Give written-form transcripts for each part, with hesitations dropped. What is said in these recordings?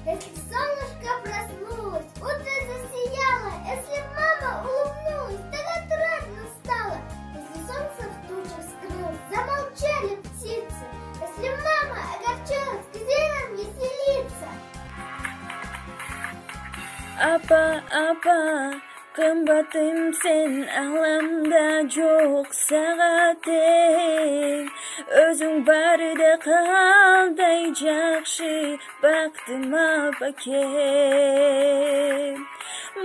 Если солнышко проснулось, утро засияло, если мама улыбнулась, так отрадно стало. Если солнце в тучах скрылось, замолчали птицы. Если мама огорчалась, где нам веселиться? Apa, qımmatım sen ağlamda çok saatim. Özün barda qalday жақшы baktıma bakem.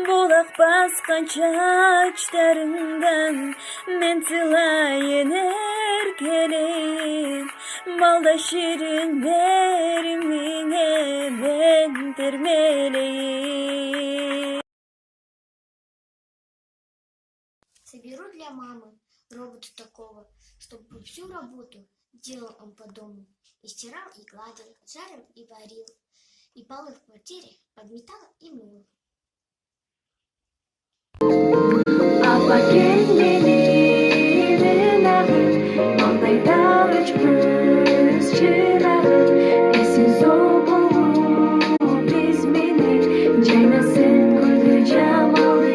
Bulaq basqan çaçlarından men tilayın erkeleyim. Malda şirinlerimine men termeleyim. Соберу для мамы робота такого, чтобы всю работу делал он по дому. И стирал, и гладил, жарил и варил. И полы в квартире подметал и мыл. Абла келмелерин агы, маңдайда өчкүз чырагы, эсин зор болуп биз менен жайнасын гүлдү жамалы.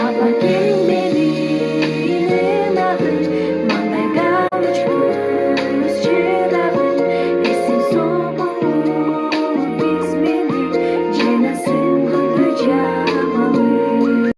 Абла келмелерин агы, маңдайда өчкүз чырагы, эсин зор болуп биз менен жайнасын гүлдү жамалы.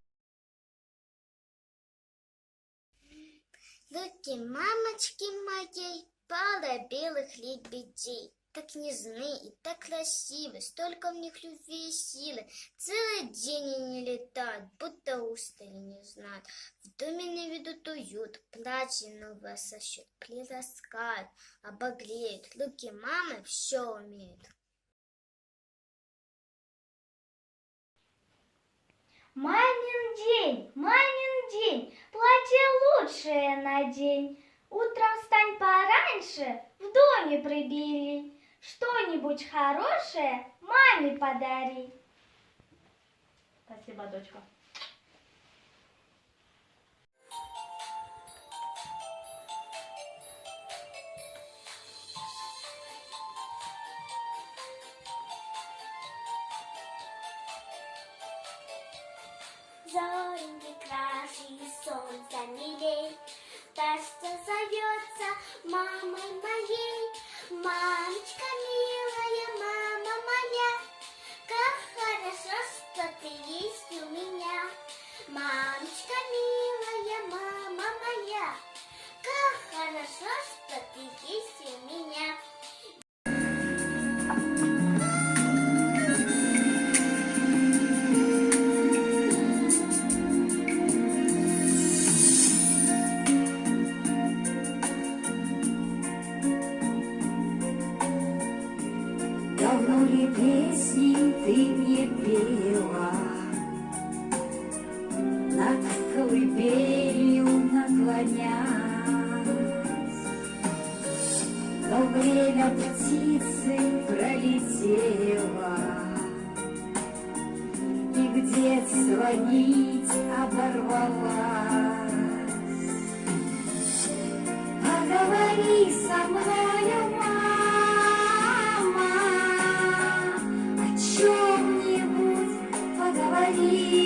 Луки, мамочки моей, пара белых лебедей. Так нежны и так красивы, столько в них любви и силы. Целый день они летают, будто устали не знают. В доме не ведут уют, платье новое сошьют, приласкают, обогреют. Руки мамы все умеют. Мамин день, платье лучшее надень. Утром встань пораньше, в доме прибери. Что-нибудь хорошее маме подари. Спасибо, дочка. Зореньки краше и солнце милей, та, что зовется мамой моей. Мамочка милая, мама моя, как хорошо, что ты есть у меня. Мамочка милая, мама моя, как хорошо, что ты есть у меня. Давно ли песни ты мне пела, над колыбелью наклонясь? Но время птицы пролетело, и где звонить оборвалась. Поговори со мною, чем-нибудь поговорить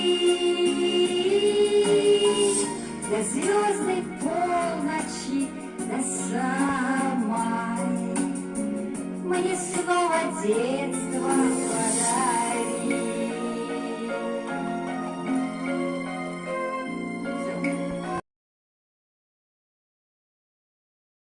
до звездной полночи, до самой. Мне снова детство